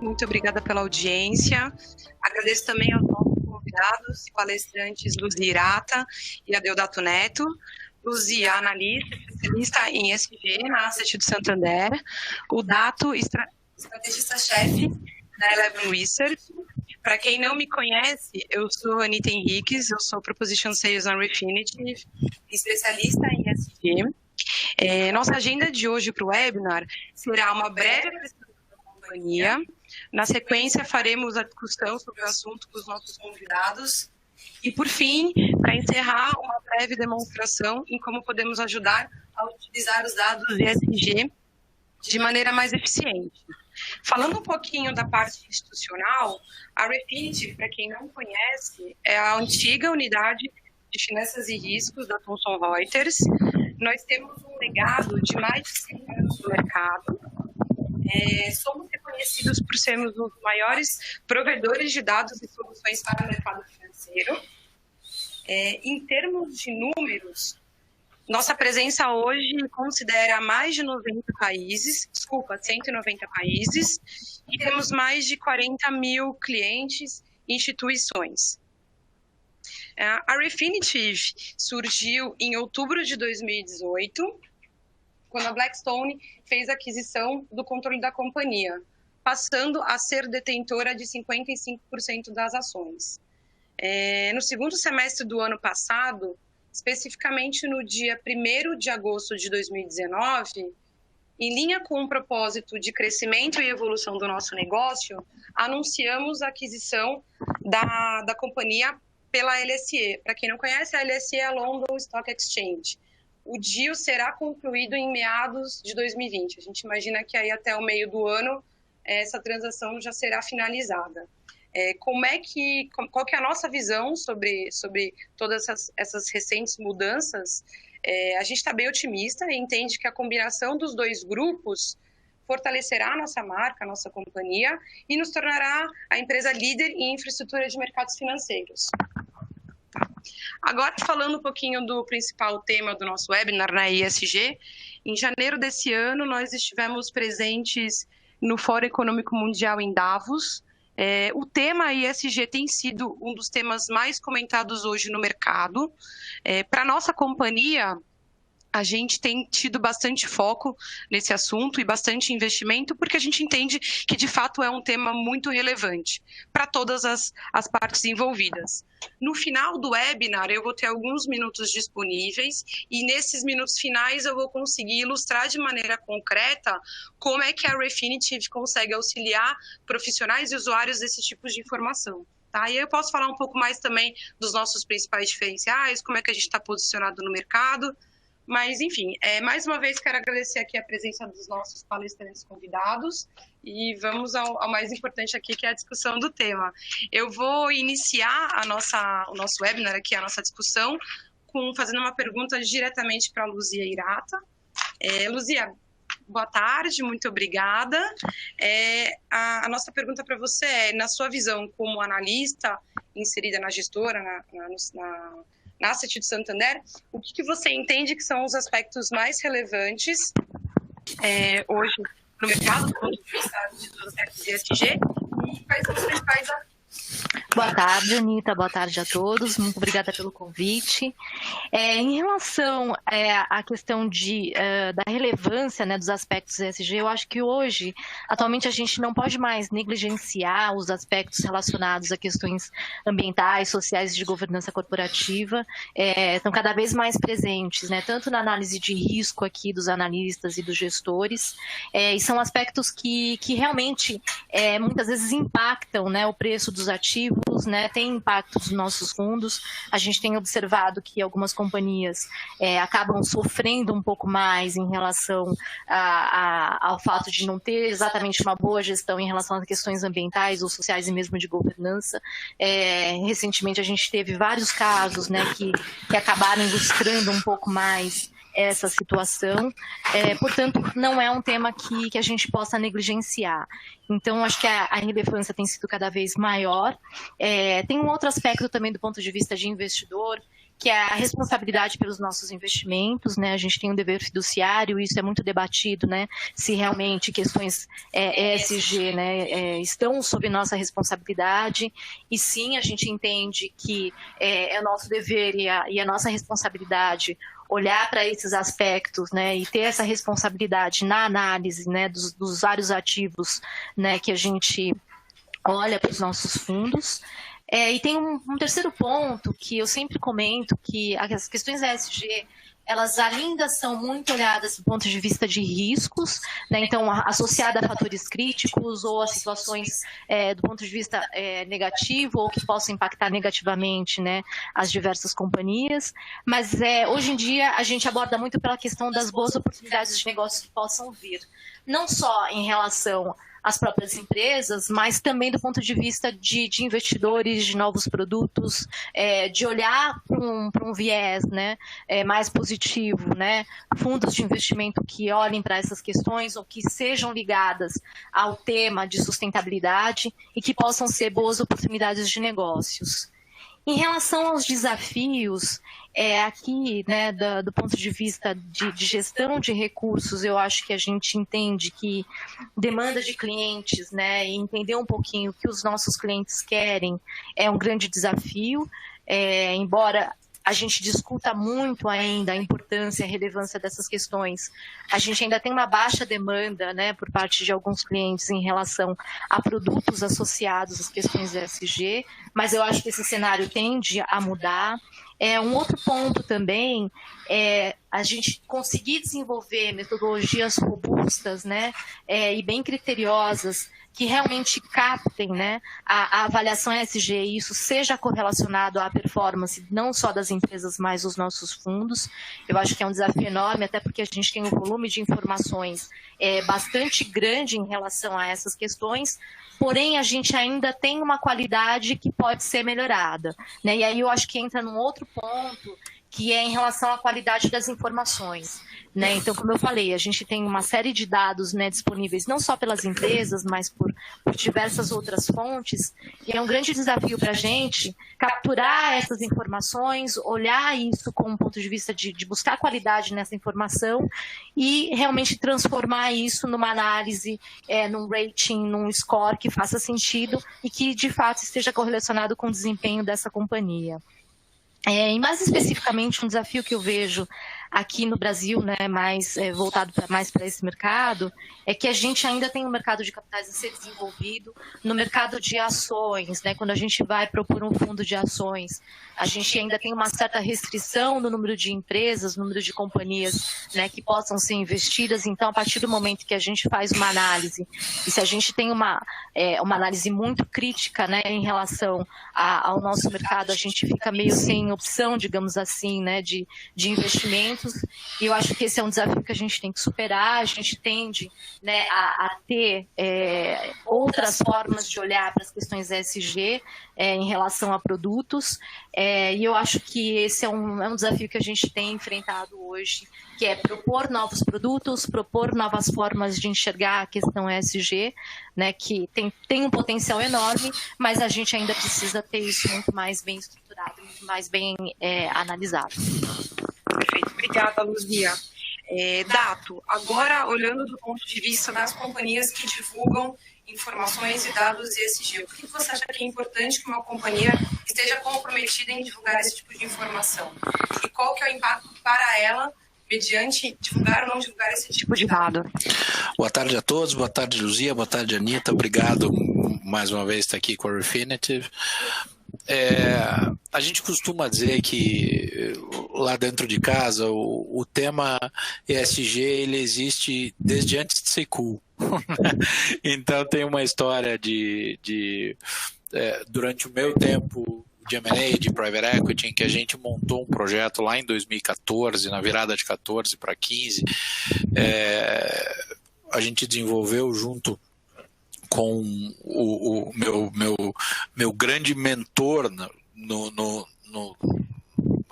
Muito obrigada pela audiência. Agradeço também aos nossos convidados e palestrantes Luzia Hirata e Adeodato Neto. Luzia, analista, especialista em ESG na Asset do Santander. O Dato, estrategista-chefe da Eleven Research. Para quem não me conhece, eu sou Anitta Henriques, eu sou Proposition Sales na Refinitiv, especialista em ESG. Nossa agenda de hoje para o webinar será uma breve apresentação da companhia. Na sequência, faremos a discussão sobre o assunto com os nossos convidados. E, por fim, para encerrar, uma breve demonstração em como podemos ajudar a utilizar os dados ESG de maneira mais eficiente. Falando um pouquinho da parte institucional, a Refinitiv, para quem não conhece, é a antiga unidade de finanças e riscos da Thomson Reuters. Nós temos um legado de mais de 100 anos no mercado. Somos reconhecidos por sermos os maiores provedores de dados e soluções para o mercado financeiro. Em termos de números, nossa presença hoje considera mais de 190 países, e temos mais de 40 mil clientes e instituições. A Refinitiv surgiu em outubro de 2018, quando a Blackstone fez a aquisição do controle da companhia, passando a ser detentora de 55% das ações. No segundo semestre do ano passado, especificamente no dia 1º de agosto de 2019, em linha com o propósito de crescimento e evolução do nosso negócio, anunciamos a aquisição da companhia pela LSE. Para quem não conhece, a LSE é a London Stock Exchange. O deal será concluído em meados de 2020. A gente imagina que aí até o meio do ano essa transação já será finalizada. Qual que é a nossa visão sobre todas essas recentes mudanças? A gente está bem otimista e entende que a combinação dos dois grupos fortalecerá a nossa marca, a nossa companhia e nos tornará a empresa líder em infraestrutura de mercados financeiros. Agora, falando um pouquinho do principal tema do nosso webinar, na ESG, em janeiro desse ano nós estivemos presentes no Fórum Econômico Mundial em Davos. O tema ESG tem sido um dos temas mais comentados hoje no mercado. Para a nossa companhia, a gente tem tido bastante foco nesse assunto e bastante investimento, porque a gente entende que, de fato, é um tema muito relevante para todas as partes envolvidas. No final do webinar, eu vou ter alguns minutos disponíveis e, nesses minutos finais, eu vou conseguir ilustrar de maneira concreta como é que a Refinitiv consegue auxiliar profissionais e usuários desses tipos de informação. Tá? E aí eu posso falar um pouco mais também dos nossos principais diferenciais, como é que a gente está posicionado no mercado. Mas, enfim, mais uma vez quero agradecer aqui a presença dos nossos palestrantes convidados e vamos ao mais importante aqui, que é a discussão do tema. Eu vou iniciar o nosso webinar aqui, a nossa discussão, fazendo uma pergunta diretamente para a Luzia Hirata. Luzia, boa tarde, muito obrigada. A nossa pergunta para você é, na sua visão como analista inserida na gestora, na Asset do Santander, o que você entende que são os aspectos mais relevantes hoje no mercado, do ponto de vista dos aspectos de ESG, e quais são os principais desafios? Boa tarde, Anitta. Boa tarde a todos. Muito obrigada pelo convite. Em relação à questão da relevância, né, dos aspectos ESG, eu acho que hoje, atualmente, a gente não pode mais negligenciar os aspectos relacionados a questões ambientais, sociais e de governança corporativa. Estão cada vez mais presentes, né, tanto na análise de risco aqui dos analistas e dos gestores, e são aspectos que realmente muitas vezes impactam, né, o preço dos ativos, né, tem impacto nos nossos fundos. A gente tem observado que algumas companhias acabam sofrendo um pouco mais em relação ao fato de não ter exatamente uma boa gestão em relação a questões ambientais ou sociais e mesmo de governança. Recentemente a gente teve vários casos, né, que acabaram ilustrando um pouco mais essa situação, portanto, não é um tema que a gente possa negligenciar. Então, acho que a relevância tem sido cada vez maior. Tem um outro aspecto também do ponto de vista de investidor, que é a responsabilidade pelos nossos investimentos, né? A gente tem um dever fiduciário, isso é muito debatido, né? Se realmente questões ESG, né, estão sob nossa responsabilidade, e sim, a gente entende que é o nosso dever e a nossa responsabilidade olhar para esses aspectos, né, e ter essa responsabilidade na análise, né, dos vários ativos, né, que a gente olha para os nossos fundos. E tem um terceiro ponto que eu sempre comento, que as questões ESG, elas ainda são muito olhadas do ponto de vista de riscos, né? Então, associada a fatores críticos ou a situações do ponto de vista negativo ou que possam impactar negativamente, né, as diversas companhias. Mas hoje em dia a gente aborda muito pela questão das boas oportunidades de negócio que possam vir, não só em relação às próprias empresas, mas também do ponto de vista de investidores, de novos produtos, de olhar para um viés, né, mais positivo, né, fundos de investimento que olhem para essas questões ou que sejam ligadas ao tema de sustentabilidade e que possam ser boas oportunidades de negócios. Em relação aos desafios, aqui, né, do ponto de vista de gestão de recursos, eu acho que a gente entende que demanda de clientes, né, e entender um pouquinho o que os nossos clientes querem é um grande desafio, embora a gente discuta muito ainda a importância e a relevância dessas questões. A gente ainda tem uma baixa demanda, né, por parte de alguns clientes em relação a produtos associados às questões ESG, mas eu acho que esse cenário tende a mudar. Um outro ponto também é a gente conseguir desenvolver metodologias robustas, né, e bem criteriosas, que realmente captem, né, a avaliação ESG, e isso seja correlacionado à performance não só das empresas, mas dos nossos fundos. Eu acho que é um desafio enorme, até porque a gente tem um volume de informações bastante grande em relação a essas questões, porém a gente ainda tem uma qualidade que pode ser melhorada, né? E aí eu acho que entra num outro ponto, que é em relação à qualidade das informações, né? Então, como eu falei, a gente tem uma série de dados, né, disponíveis não só pelas empresas, mas por diversas outras fontes, e é um grande desafio para a gente capturar essas informações, olhar isso com um ponto de vista de buscar qualidade nessa informação e realmente transformar isso numa análise, num rating, num score que faça sentido e que, de fato, esteja correlacionado com o desempenho dessa companhia. E mais especificamente, um desafio que eu vejo aqui no Brasil, né, mais voltado mais para esse mercado, é que a gente ainda tem um mercado de capitais a ser desenvolvido no mercado de ações, né, quando a gente vai propor um fundo de ações, a gente ainda tem uma certa restrição no número de empresas, no número de companhias, né, que possam ser investidas. Então, a partir do momento que a gente faz uma análise, e se a gente tem uma análise muito crítica, né, em relação ao nosso mercado, a gente fica meio sem opção, digamos assim, né, de investimentos. E eu acho que esse é um desafio que a gente tem que superar. A gente tende, né, a ter outras formas de olhar para as questões ESG em relação a produtos, e eu acho que esse é um desafio que a gente tem enfrentado hoje, que é propor novos produtos, propor novas formas de enxergar a questão ESG, né, que tem um potencial enorme, mas a gente ainda precisa ter isso muito mais bem estruturado, muito mais bem analisado. Perfeito, obrigada, Luzia. Dato, agora olhando do ponto de vista das companhias que divulgam informações e dados ESG, por que você acha que é importante que uma companhia esteja comprometida em divulgar esse tipo de informação? E qual que é o impacto para ela mediante divulgar ou não divulgar esse tipo de dado? Boa tarde a todos, boa tarde, Luzia, boa tarde, Anitta, obrigado mais uma vez por estar aqui com a Refinitiv. A gente costuma dizer que lá dentro de casa o tema ESG ele existe desde antes de ser cool. Então tem uma história durante o meu tempo de M&A, de Private Equity, em que a gente montou um projeto lá em 2014, na virada de 14 para 15, a gente desenvolveu junto com o meu grande mentor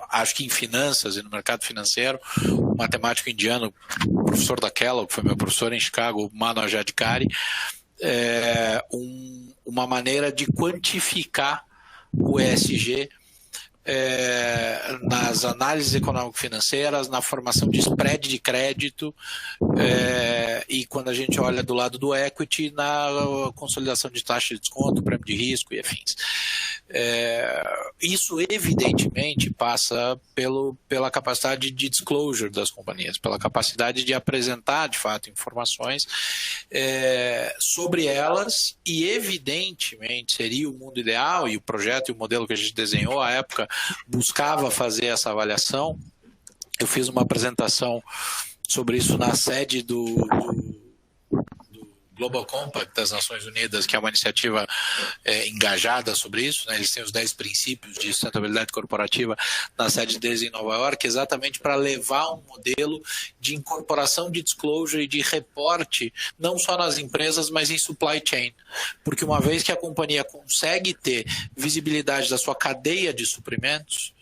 acho que em finanças e no mercado financeiro, um matemático indiano, professor da Kellogg, que foi meu professor em Chicago, Manohar Adhikari, uma maneira de quantificar o ESG nas análises econômico-financeiras, na formação de spread de crédito, e quando a gente olha do lado do equity, na consolidação de taxa de desconto, prêmio de risco e afins. Isso evidentemente passa pela capacidade de disclosure das companhias, pela capacidade de apresentar de fato informações sobre elas, e evidentemente seria o mundo ideal, e o projeto e o modelo que a gente desenhou à época buscava fazer essa avaliação. Eu fiz uma apresentação sobre isso na sede do Global Compact das Nações Unidas, que é uma iniciativa engajada sobre isso, né? Eles têm os 10 princípios de sustentabilidade corporativa na sede deles em Nova York, exatamente para levar um modelo de incorporação de disclosure e de reporte, não só nas empresas, mas em supply chain. Porque uma vez que a companhia consegue ter visibilidade da sua cadeia de suprimentos,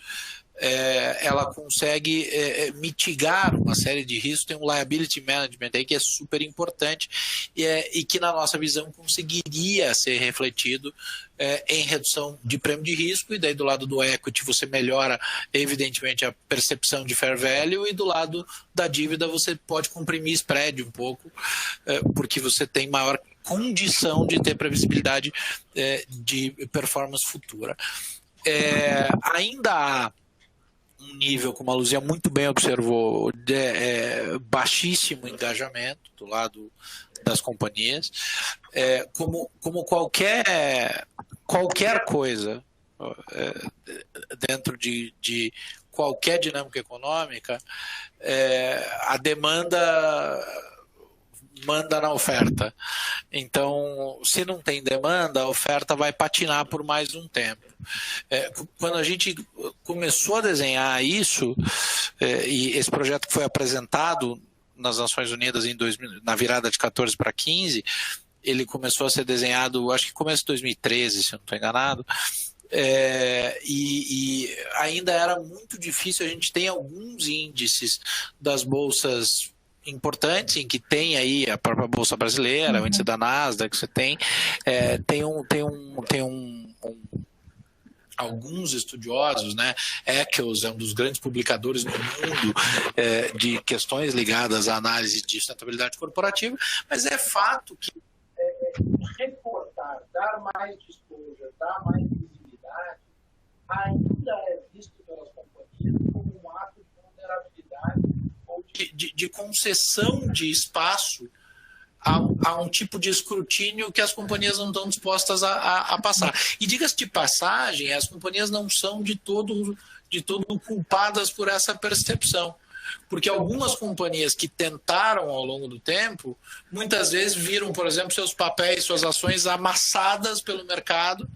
ela consegue mitigar uma série de riscos. Tem um liability management aí que é super importante e que, na nossa visão, conseguiria ser refletido em redução de prêmio de risco, e daí do lado do equity você melhora, evidentemente, a percepção de fair value, e do lado da dívida você pode comprimir spread um pouco, porque você tem maior condição de ter previsibilidade de performance futura. Ainda há um nível, como a Luzia muito bem observou, de baixíssimo engajamento do lado das companhias. Como qualquer coisa dentro de qualquer dinâmica econômica, a demanda manda na oferta. Então, se não tem demanda, a oferta vai patinar por mais um tempo. Quando a gente começou a desenhar isso, e esse projeto foi apresentado nas Nações Unidas na virada de 14 para 15, ele começou a ser desenhado, acho que começo de 2013, se eu não estou enganado, e ainda era muito difícil. A gente tem alguns índices das bolsas importantes, em que tem aí a própria Bolsa Brasileira, o índice da Nasdaq, você tem alguns estudiosos, né? Eccles é um dos grandes publicadores no mundo de questões ligadas à análise de sustentabilidade corporativa, mas é fato que reportar, dar mais disclosure, dar mais visibilidade, ainda é visto pelas companhias como um ato de vulnerabilidade ou de concessão de espaço a um tipo de escrutínio que as companhias não estão dispostas a passar. E diga-se de passagem, as companhias não são de todo culpadas por essa percepção. Porque algumas companhias que tentaram ao longo do tempo, muitas vezes viram, por exemplo, seus papéis, suas ações amassadas pelo mercado,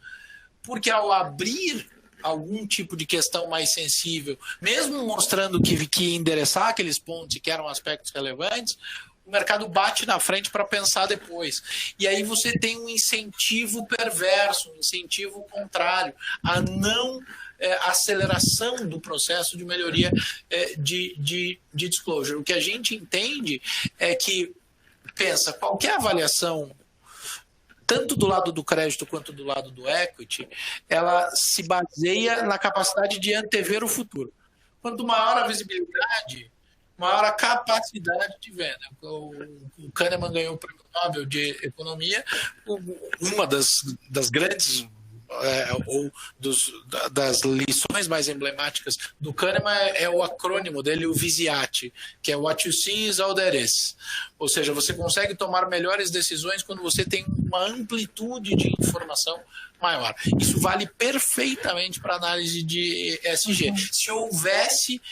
porque ao abrir algum tipo de questão mais sensível, mesmo mostrando que ia endereçar aqueles pontos e que eram aspectos relevantes, o mercado bate na frente para pensar depois. E aí você tem um incentivo perverso, um incentivo contrário, a não aceleração do processo de melhoria de disclosure. O que a gente entende é que, qualquer avaliação, tanto do lado do crédito quanto do lado do equity, ela se baseia na capacidade de antever o futuro. Quanto maior a visibilidade, maior a capacidade de venda. O Kahneman ganhou o Prêmio Nobel de Economia. Uma das grandes ou das lições mais emblemáticas do Kahneman é o acrônimo dele, o WISIAT, que é What You See is All There Is. Ou seja, você consegue tomar melhores decisões quando você tem uma amplitude de informação maior. Isso vale perfeitamente para análise de ESG. Se houvesse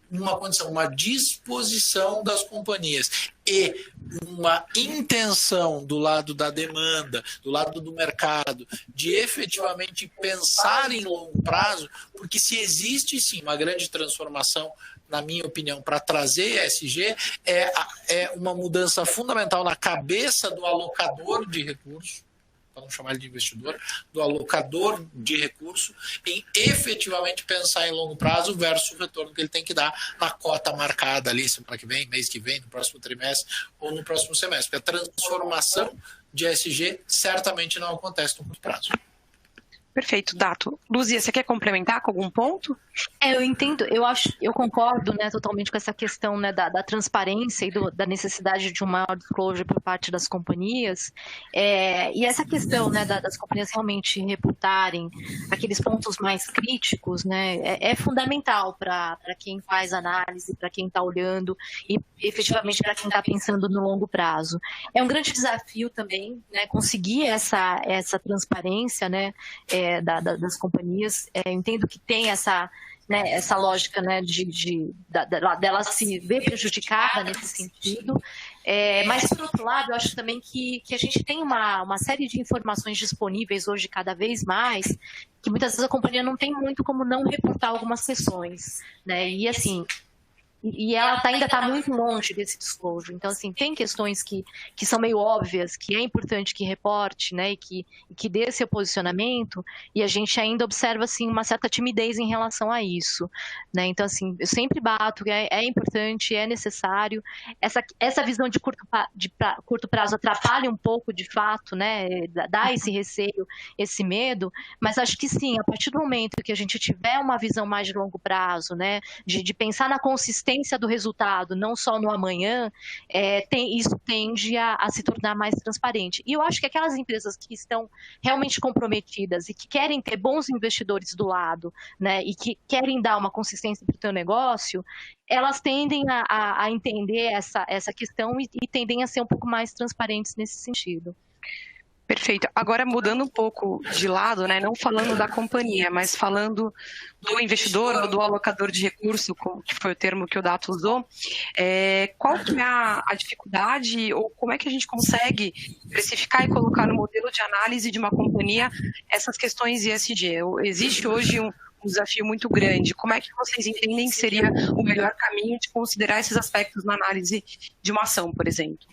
uma condição, uma disposição das companhias e uma intenção do lado da demanda, do lado do mercado, de efetivamente pensar em longo prazo, porque se existe sim uma grande transformação, na minha opinião, para trazer ESG, é uma mudança fundamental na cabeça do alocador de recursos, para não chamar ele de investidor, do alocador de recurso, em efetivamente pensar em longo prazo versus o retorno que ele tem que dar na cota marcada ali, semana que vem, mês que vem, no próximo trimestre ou no próximo semestre. Porque a transformação de ESG certamente não acontece no curto prazo. Perfeito, Dato. Luzia, você quer complementar com algum ponto? Eu entendo, eu concordo, né, totalmente com essa questão, né, da transparência e da necessidade de um maior disclosure por parte das companhias, e essa questão, né, das companhias realmente reportarem aqueles pontos mais críticos, né, é fundamental para quem faz análise, para quem está olhando e efetivamente para quem está pensando no longo prazo. É um grande desafio também, né, conseguir essa transparência, né, das companhias. Entendo que tem essa lógica, né, dela se ver prejudicada nesse sentido, mas, por outro lado, eu acho também que a gente tem uma série de informações disponíveis hoje cada vez mais, que muitas vezes a companhia não tem muito como não reportar algumas questões, né, e assim... E ela ainda está muito longe desse disclosure. Então, assim, tem questões que são meio óbvias, que é importante que reporte, né, e que dê seu posicionamento, e a gente ainda observa, assim, uma certa timidez em relação a isso, né? Então, assim, eu sempre bato, é importante, é necessário. Essa visão de curto prazo atrapalha um pouco, de fato, né, dá esse receio, esse medo, mas acho que sim, a partir do momento que a gente tiver uma visão mais de longo prazo, né, de pensar na consistência do resultado, não só no amanhã, isso tende a se tornar mais transparente. E eu acho que aquelas empresas que estão realmente comprometidas e que querem ter bons investidores do lado, né, e que querem dar uma consistência para o seu negócio, elas tendem a entender essa questão e tendem a ser um pouco mais transparentes nesse sentido. Perfeito. Agora, mudando um pouco de lado, né, não falando da companhia, mas falando do investidor ou do alocador de recurso, que foi o termo que o Dato usou, qual que é a dificuldade ou como é que a gente consegue precificar e colocar no modelo de análise de uma companhia essas questões ESG? Existe hoje um desafio muito grande. Como é que vocês entendem que seria o melhor caminho de considerar esses aspectos na análise de uma ação, por exemplo?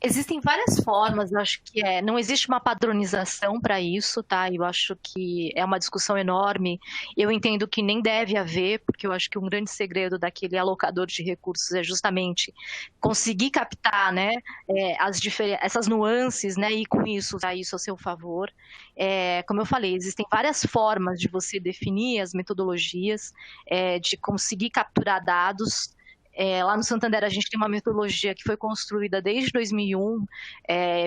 Existem várias formas, eu acho que não existe uma padronização para isso, tá? Eu acho que é uma discussão enorme. Eu entendo que nem deve haver, porque eu acho que um grande segredo daquele alocador de recursos é justamente conseguir captar, né, essas nuances, né, e com isso usar isso a seu favor. Como eu falei, existem várias formas de você definir as metodologias, de conseguir capturar dados. Lá no Santander a gente tem uma metodologia que foi construída desde 2001,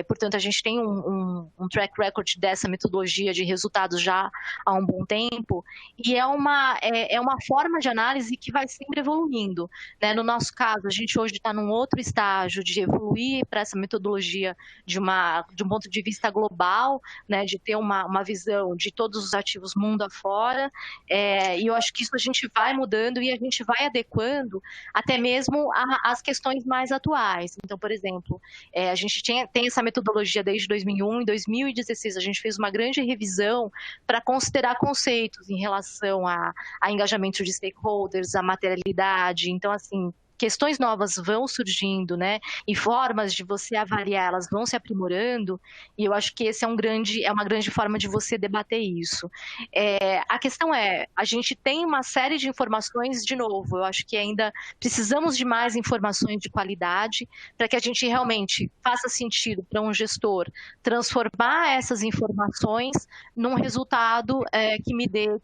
portanto a gente tem um track record dessa metodologia de resultados já há um bom tempo, e é uma forma de análise que vai sempre evoluindo, né? No nosso caso, a gente hoje está num outro estágio de evoluir para essa metodologia de um ponto de vista global, né? De ter uma visão de todos os ativos mundo afora, e eu acho que isso a gente vai mudando e a gente vai adequando até mesmo as questões mais atuais. Então, por exemplo, a gente tem essa metodologia desde 2001, em 2016 a gente fez uma grande revisão para considerar conceitos em relação a engajamento de stakeholders, a materialidade. Então, assim, questões novas vão surgindo, né? E formas de você avaliar, elas vão se aprimorando, e eu acho que esse é uma grande forma de você debater isso. A questão a gente tem uma série de informações, de novo, eu acho que ainda precisamos de mais informações de qualidade para que a gente realmente faça sentido para um gestor transformar essas informações num resultado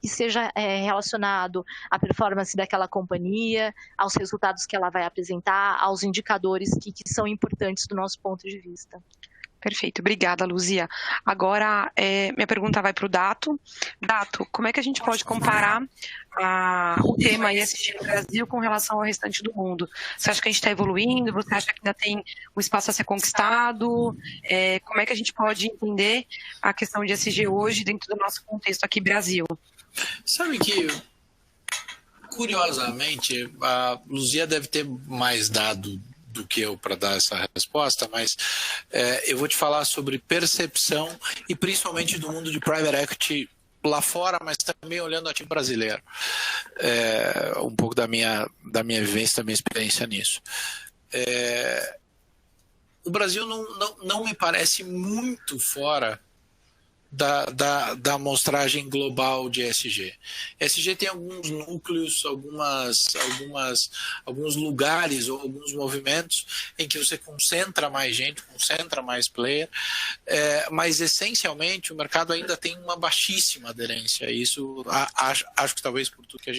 que seja relacionado à performance daquela companhia, aos resultados que ela vai apresentar, aos indicadores que são importantes do nosso ponto de vista. Perfeito, obrigada, Luzia. Agora, minha pergunta vai para o Dato. Dato, como é que a gente pode comparar o tema ESG no Brasil com relação ao restante do mundo? Você acha que a gente está evoluindo? Você acha que ainda tem um espaço a ser conquistado? Como é que a gente pode entender a questão de ESG hoje dentro do nosso contexto aqui Brasil? Sabe que, curiosamente, a Luzia deve ter mais dado do que eu para dar essa resposta, mas eu vou te falar sobre percepção e principalmente do mundo de private equity lá fora, mas também olhando o ativo brasileiro. Um pouco da minha vivência, da minha experiência nisso. O Brasil não me parece muito fora da amostragem global de ESG. ESG tem alguns núcleos, alguns lugares ou alguns movimentos em que você concentra mais gente, concentra mais player, mas essencialmente o mercado ainda tem uma baixíssima aderência. Isso acho que talvez por tudo que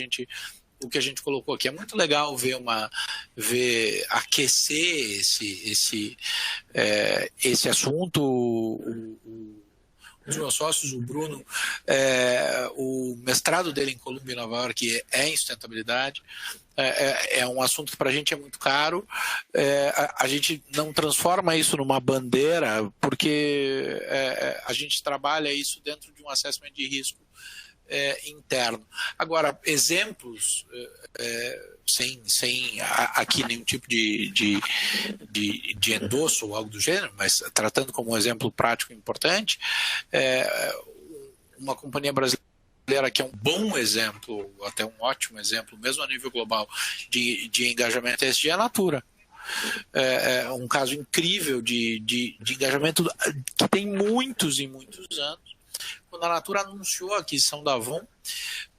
o que a gente colocou aqui. É muito legal ver aquecer esse assunto. Os meus sócios, o Bruno, o mestrado dele em Colômbia e Nova York é em sustentabilidade. É um assunto que para a gente é muito caro. A gente não transforma isso numa bandeira porque a gente trabalha isso dentro de um assessment de risco interno. Agora, exemplos, sem aqui nenhum tipo de endosso ou algo do gênero, mas tratando como um exemplo prático importante, uma companhia brasileira que é um bom exemplo, até um ótimo exemplo, mesmo a nível global, de engajamento ESG é a Natura. É um caso incrível de engajamento que tem muitos e muitos anos. Quando a Natura anunciou a aquisição da Avon,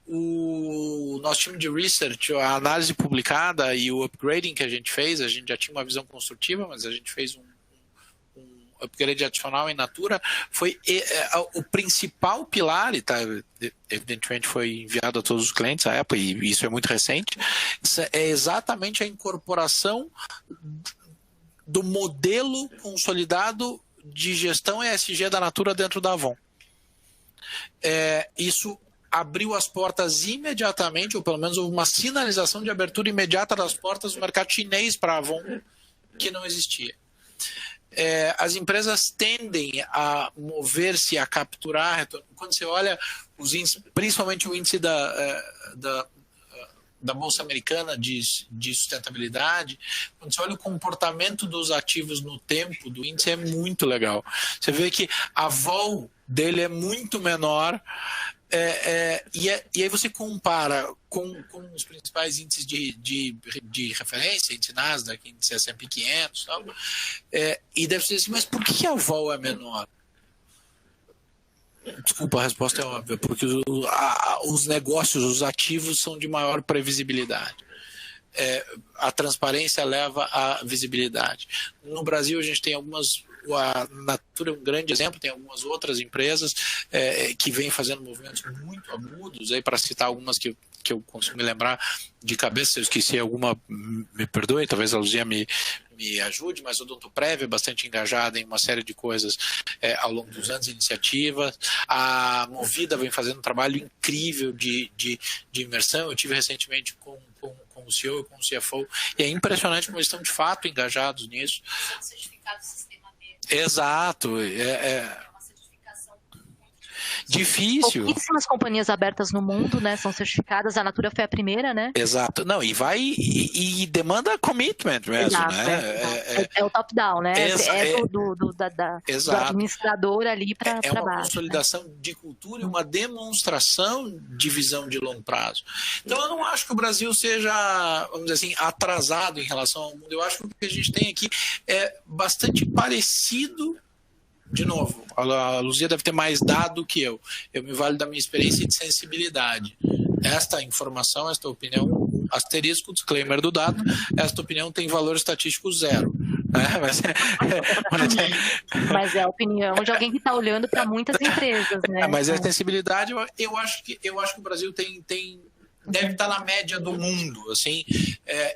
o nosso time de research, a análise publicada e o upgrading que a gente fez, a gente já tinha uma visão construtiva, mas a gente fez um upgrade adicional em Natura, foi o principal pilar, e evidentemente foi enviado a todos os clientes à época, e isso é muito recente, é exatamente a incorporação do modelo consolidado de gestão ESG da Natura dentro da Avon. Isso abriu as portas imediatamente, ou pelo menos houve uma sinalização de abertura imediata das portas do mercado chinês para a Avon, que não existia. As empresas tendem a mover-se, a capturar retorno. Quando você olha os índices, principalmente o índice da Bolsa Americana de sustentabilidade, quando você olha o comportamento dos ativos no tempo do índice, é muito legal. Você vê que a vol dele é muito menor, e aí você compara com os principais índices de referência, índice Nasdaq, índice S&P 500, tal, e deve ser assim, mas por que a vol é menor? Desculpa, a resposta é óbvia, porque os negócios, os ativos são de maior previsibilidade. A transparência leva à visibilidade. No Brasil, a gente tem a Natura é um grande exemplo, tem algumas outras empresas que vêm fazendo movimentos muito agudos, para citar algumas que eu consigo me lembrar de cabeça, se eu esqueci alguma, me perdoe, talvez a Luzia me ajude, mas o Odontoprev é bastante engajada em uma série de coisas ao longo dos anos, iniciativas. A Movida vem fazendo um trabalho incrível de imersão. Eu tive recentemente com o CEO e com o CFO, e é impressionante como eles estão de fato engajados nisso. São certificados sistema B. Exato. Uma certificação difícil. Pouquíssimas companhias abertas no mundo, né, são certificadas. A Natura foi a primeira, né? Exato. Não, e demanda commitment mesmo, exato, né? É o top-down, né? Do exato. administrador ali para baixo. É uma consolidação, né, de cultura e uma demonstração de visão de longo prazo. Então, eu não acho que o Brasil seja, vamos dizer assim, atrasado em relação ao mundo. Eu acho que o que a gente tem aqui é bastante parecido. De novo, a Luzia deve ter mais dado que eu. Eu me valho da minha experiência e de sensibilidade. Esta informação, esta opinião, asterisco, disclaimer do dado, esta opinião tem valor estatístico zero. Mas é a opinião de alguém que está olhando para muitas empresas, né? Mas a sensibilidade, eu acho que o Brasil deve estar na média do mundo, assim,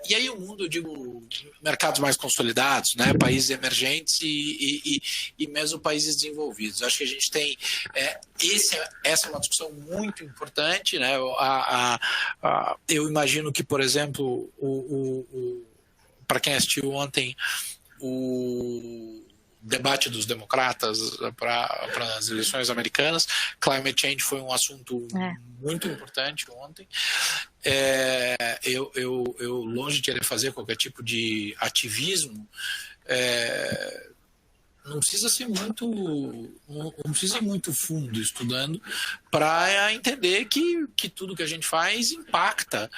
e aí o mundo, eu digo, mercados mais consolidados, né, países emergentes e mesmo países desenvolvidos. Acho que a gente tem, essa é uma discussão muito importante, né, eu imagino que, por exemplo, para quem assistiu ontem, o debate dos democratas para as eleições americanas, climate change foi um assunto muito importante ontem. Eu longe de querer fazer qualquer tipo de ativismo, não precisa ser não precisa ir muito fundo estudando para entender que tudo que a gente faz impacta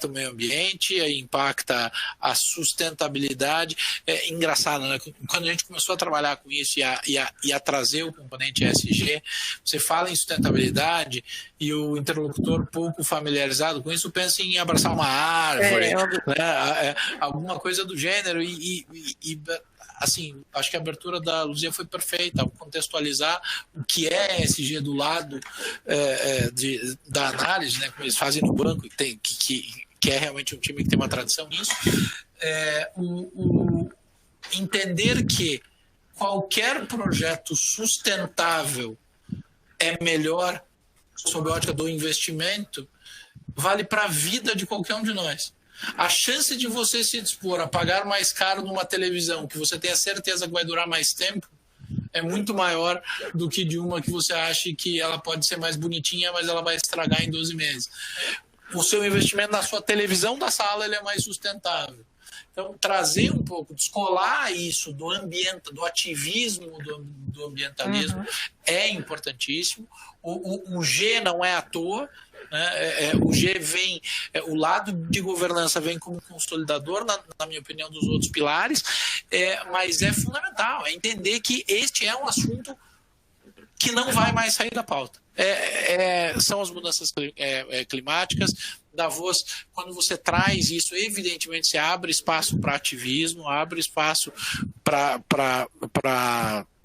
o meio ambiente, impacta a sustentabilidade. É engraçado, né? Quando a gente começou a trabalhar com isso e a trazer o componente ESG, você fala em sustentabilidade e o interlocutor pouco familiarizado com isso pensa em abraçar uma árvore, né? Alguma coisa do gênero assim, acho que a abertura da Luzia foi perfeita ao contextualizar o que é ESG do lado da análise, né, como eles fazem no banco, que é realmente um time que tem uma tradição nisso, entender que qualquer projeto sustentável é melhor sob a ótica do investimento, vale para a vida de qualquer um de nós. A chance de você se dispor a pagar mais caro numa televisão que você tenha certeza que vai durar mais tempo é muito maior do que de uma que você acha que ela pode ser mais bonitinha, mas ela vai estragar em 12 meses. O seu investimento na sua televisão da sala ele é mais sustentável. Então, trazer um pouco, descolar isso do ativismo, do ambientalismo é importantíssimo. O G não é à toa. Né? O G vem, o lado de governança vem como consolidador, na minha opinião, dos outros pilares, mas é fundamental, entender que este é um assunto que não vai mais sair da pauta. São as mudanças climáticas. Davos, quando você traz isso, evidentemente você abre espaço para ativismo, abre espaço para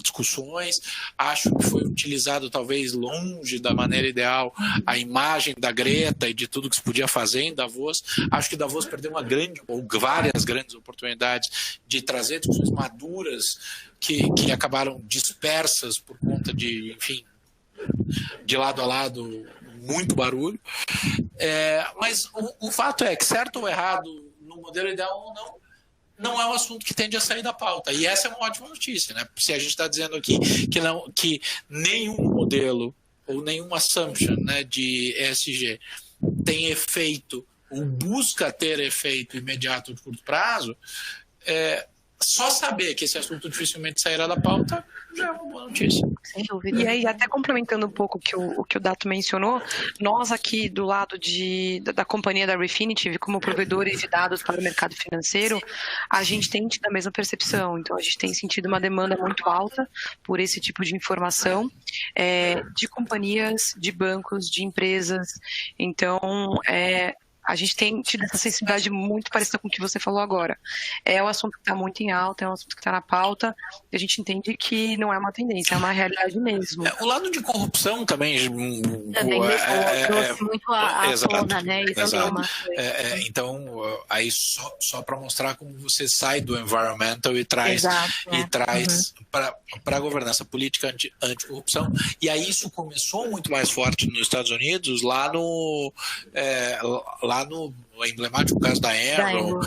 discussões. Acho que foi utilizado talvez longe da maneira ideal a imagem da Greta e de tudo que se podia fazer em Davos. Acho que Davos perdeu uma grande ou várias grandes oportunidades de trazer discussões maduras que acabaram dispersas por conta de, enfim, de lado a lado, muito barulho. Mas o fato é que, certo ou errado, no modelo ideal ou não é um assunto que tende a sair da pauta. E essa é uma ótima notícia, né? Se a gente está dizendo aqui que nenhum modelo ou nenhuma assumption, né, de ESG tem efeito ou busca ter efeito imediato de curto prazo, só saber que esse assunto dificilmente sairá da pauta já é uma boa notícia. Sem dúvida. E aí, até complementando um pouco o que o Dato mencionou, nós aqui do lado da companhia da Refinitiv, como provedores de dados para o mercado financeiro, a gente tem tido a mesma percepção. Então, a gente tem sentido uma demanda muito alta por esse tipo de informação de companhias, de bancos, de empresas. Então, a gente tem tido essa sensibilidade muito parecida com o que você falou agora. É um assunto que está muito em alta, é um assunto que está na pauta, e a gente entende que não é uma tendência, é uma realidade mesmo. O lado de corrupção também trouxe muito à tona, né? Exato. Então, aí só para mostrar como você sai do environmental e traz para a governança política anticorrupção. E aí isso começou muito mais forte nos Estados Unidos, lá no emblemático caso da Enron,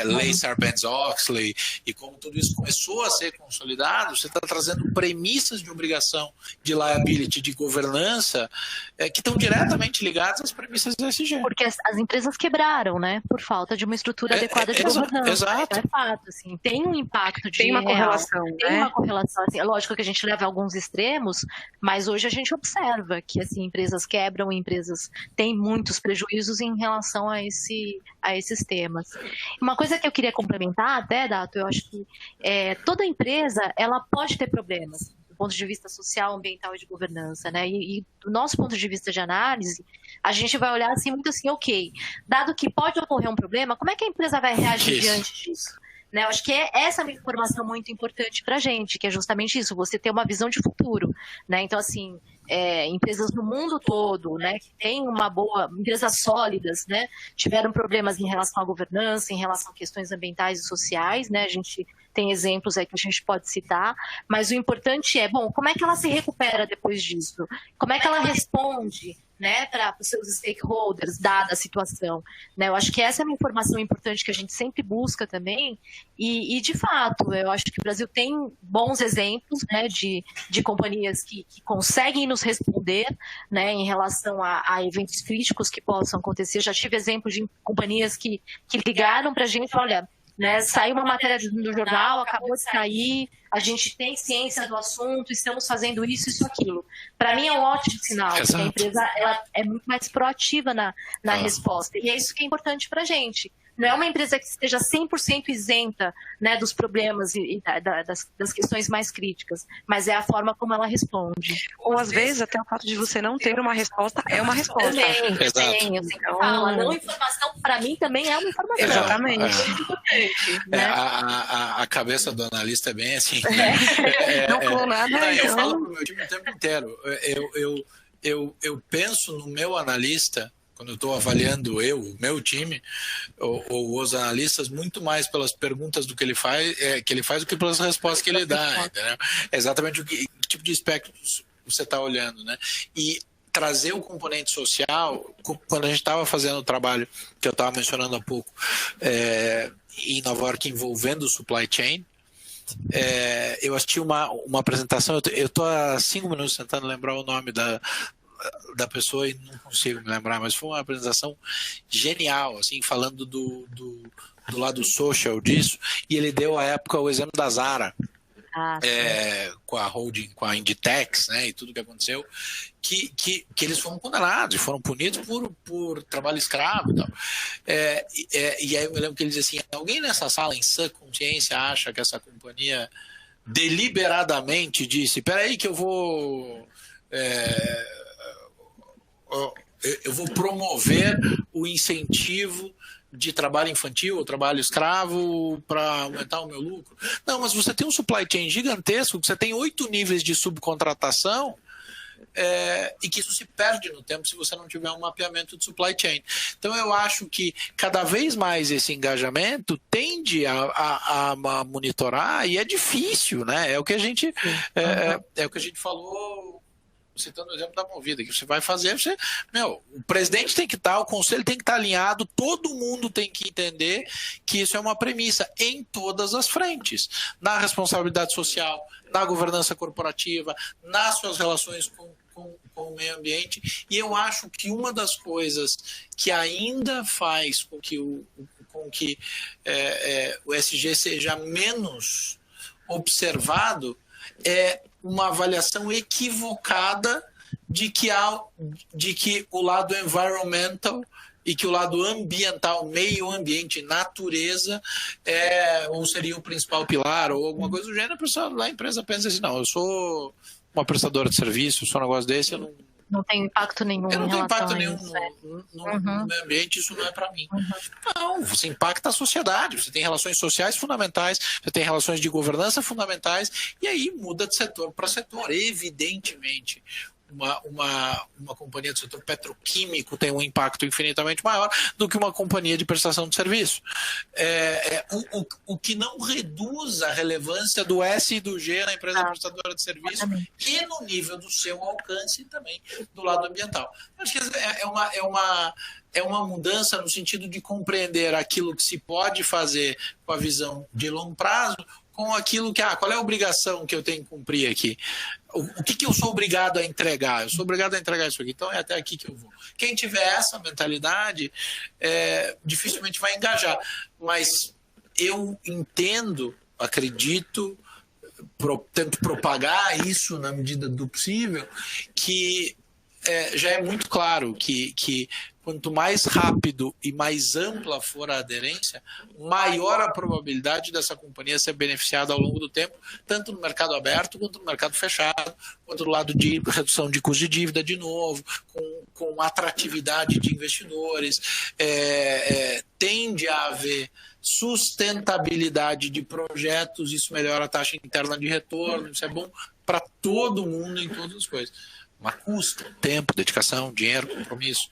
Lei Sarbanes-Oxley, e como tudo isso começou a ser consolidado, você está trazendo premissas de obrigação de liability, de governança, que estão diretamente ligadas às premissas do ESG. Porque as empresas quebraram, né, por falta de uma estrutura adequada de governança. Exato. É fato, assim, tem um impacto tem uma correlação, tem uma correlação, assim, é lógico que a gente leva a alguns extremos, mas hoje a gente observa que, assim, empresas quebram, empresas têm muitos prejuízos em relação a esses temas. Uma coisa que eu queria complementar até, Dato, eu acho que toda empresa ela pode ter problemas do ponto de vista social, ambiental e de governança, né? E do nosso ponto de vista de análise, a gente vai olhar assim muito assim, ok, dado que pode ocorrer um problema, como é que a empresa vai reagir diante disso? Né, eu acho que essa é uma informação muito importante para a gente, que é justamente isso, você ter uma visão de futuro, né? Então, assim, empresas no mundo todo, né, que têm empresas sólidas, né, tiveram problemas em relação à governança, em relação a questões ambientais e sociais, né? A gente tem exemplos aí que a gente pode citar, mas o importante como é que ela se recupera depois disso? Como é que ela responde, né, para os seus stakeholders, dada a situação, né? Eu acho que essa é uma informação importante que a gente sempre busca também, e de fato, eu acho que o Brasil tem bons exemplos, né, de companhias que conseguem nos responder, né, em relação a eventos críticos que possam acontecer. Já tive exemplos de companhias que ligaram para a gente, olha, né? Saiu uma matéria no jornal, acabou de sair, a gente tem ciência do assunto, estamos fazendo isso, aquilo. Para mim é um ótimo sinal, porque a empresa ela é muito mais proativa na resposta. E é isso que é importante para a gente. Não é uma empresa que esteja 100% isenta, né, dos problemas e das questões mais críticas, mas é a forma como ela responde. Ou às vezes até o fato de você não ter uma resposta é uma resposta. Também, eu sempre falo, a não informação para mim também é uma informação. Exatamente. A cabeça do analista é bem assim. Não falou nada. Eu falo para o meu time o tempo inteiro. Eu penso no meu analista, quando eu estou avaliando o meu time, ou os analistas, muito mais pelas perguntas do que ele faz do que pelas respostas que ele dá. Entendeu? É exatamente que tipo de espectro você está olhando, né? E trazer o componente social, quando a gente estava fazendo o trabalho que eu estava mencionando há pouco, em Nova York, envolvendo o supply chain, eu assisti uma apresentação, eu estou há 5 minutos tentando lembrar o nome da pessoa e não consigo me lembrar, mas foi uma apresentação genial, assim, falando do lado social disso, e ele deu à época o exemplo da Zara, com a holding, com a Inditex, né, e tudo que aconteceu, que eles foram condenados, foram punidos por trabalho escravo e tal. E aí eu me lembro que ele dizia assim, alguém nessa sala em sã consciência acha que essa companhia deliberadamente disse, peraí que eu vou promover o incentivo de trabalho infantil ou trabalho escravo para aumentar o meu lucro? Não, mas você tem um supply chain gigantesco, que você tem 8 níveis de subcontratação, e que isso se perde no tempo se você não tiver um mapeamento de supply chain. Então eu acho que cada vez mais esse engajamento tende a monitorar, e é difícil, né? É o que a gente falou, citando o exemplo da Movida, que você vai fazer, o presidente tem que estar, o conselho tem que estar alinhado, todo mundo tem que entender que isso é uma premissa em todas as frentes, na responsabilidade social, na governança corporativa, nas suas relações com o meio ambiente, e eu acho que uma das coisas que ainda faz com que o ESG seja menos observado é uma avaliação equivocada de que o lado environmental e que o lado ambiental, meio ambiente, natureza, ou seria o principal pilar, ou alguma coisa do gênero. A pessoa lá, a empresa pensa assim, não, eu sou uma prestadora de serviço, eu sou um negócio desse, eu não tem impacto nenhum. Eu não tenho impacto nenhum no meio ambiente, isso não é para mim. Não, você impacta a sociedade, você tem relações sociais fundamentais, você tem relações de governança fundamentais, e aí muda de setor para setor, evidentemente. Uma companhia do setor petroquímico tem um impacto infinitamente maior do que uma companhia de prestação de serviço. O que não reduz a relevância do S e do G na empresa prestadora de serviço e no nível do seu alcance também do lado ambiental. Acho que é uma mudança no sentido de compreender aquilo que se pode fazer com a visão de longo prazo, com aquilo que, qual é a obrigação que eu tenho que cumprir aqui? O que eu sou obrigado a entregar? Eu sou obrigado a entregar isso aqui, então é até aqui que eu vou. Quem tiver essa mentalidade, dificilmente vai engajar. Mas eu entendo, acredito, tento propagar isso na medida do possível, que já é muito claro que quanto mais rápido e mais ampla for a aderência, maior a probabilidade dessa companhia ser beneficiada ao longo do tempo, tanto no mercado aberto, quanto no mercado fechado, quanto do lado de redução de custo de dívida, de novo, com atratividade de investidores. Tende a haver sustentabilidade de projetos, isso melhora a taxa interna de retorno, isso é bom para todo mundo em todas as coisas. Mas custa tempo, dedicação, dinheiro, compromisso.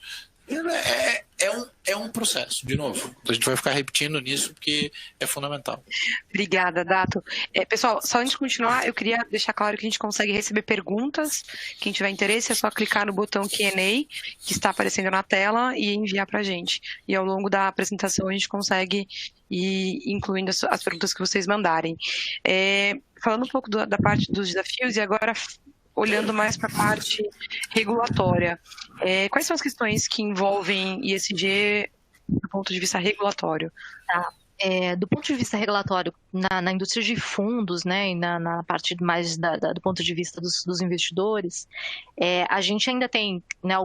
É um processo, de novo. A gente vai ficar repetindo nisso porque é fundamental. Obrigada, Dato. Pessoal, só antes de continuar, eu queria deixar claro que a gente consegue receber perguntas. Quem tiver interesse é só clicar no botão Q&A que está aparecendo na tela e enviar para a gente. E ao longo da apresentação a gente consegue ir incluindo as perguntas que vocês mandarem. Falando um pouco da parte dos desafios e agora olhando mais para a parte regulatória. Quais são as questões que envolvem ESG do ponto de vista regulatório? do ponto de vista regulatório, na indústria de fundos, né, e na parte mais do ponto de vista dos investidores, a gente ainda tem, né,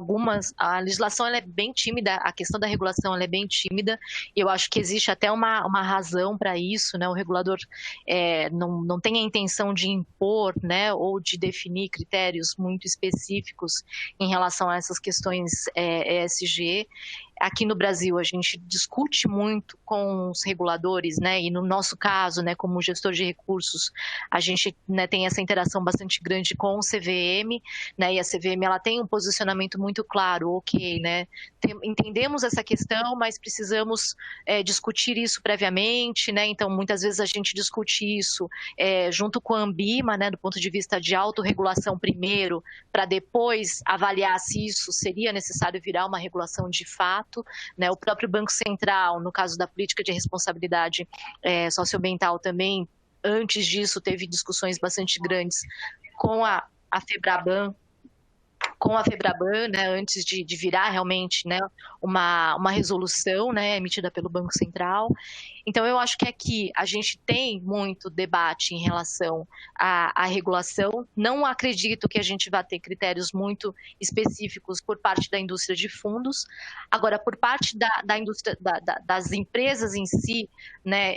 a legislação ela é bem tímida, a questão da regulação ela é bem tímida, e eu acho que existe até uma razão para isso, né, o regulador não tem a intenção de impor, né, ou de definir critérios muito específicos em relação a essas questões ESG. Aqui no Brasil, a gente discute muito com os reguladores, né? E no nosso caso, né, como gestor de recursos, a gente, né, tem essa interação bastante grande com o CVM, né? E a CVM ela tem um posicionamento muito claro, ok, né? Entendemos essa questão, mas precisamos discutir isso previamente, né? Então, muitas vezes a gente discute isso junto com a Ambima, né? Do ponto de vista de autorregulação primeiro, para depois avaliar se isso seria necessário virar uma regulação de fato. Né, o próprio Banco Central, no caso da política de responsabilidade socioambiental também, antes disso teve discussões bastante grandes com a FEBRABAN, né, antes de virar realmente, né, uma resolução, né, emitida pelo Banco Central. Então, eu acho que aqui a gente tem muito debate em relação à regulação. Não acredito que a gente vá ter critérios muito específicos por parte da indústria de fundos. Agora, por parte da indústria, das empresas em si, né,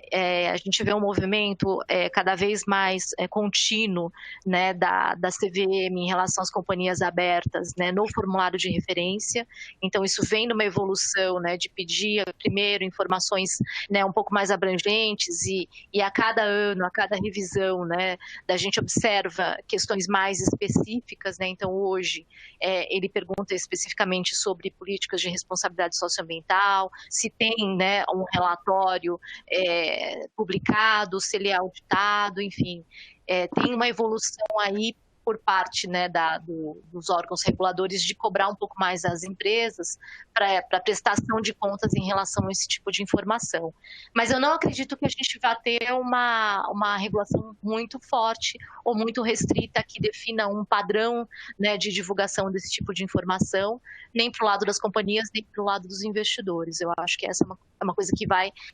a gente vê um movimento cada vez mais contínuo, né, da CVM em relação às companhias abertas, né, no formulário de referência. Então, isso vem numa evolução, né, de pedir primeiro informações, né, um pouco mais abrangentes e a cada ano, a cada revisão, né, da gente observa questões mais específicas, né. Então, hoje, ele pergunta especificamente sobre políticas de responsabilidade socioambiental, se tem, né, um relatório publicado, se ele é auditado, enfim, tem uma evolução aí por parte, né, dos órgãos reguladores de cobrar um pouco mais às empresas para prestação de contas em relação a esse tipo de informação. Mas eu não acredito que a gente vá ter uma regulação muito forte ou muito restrita que defina um padrão, né, de divulgação desse tipo de informação, nem para o lado das companhias, nem para o lado dos investidores. Eu acho que essa é uma coisa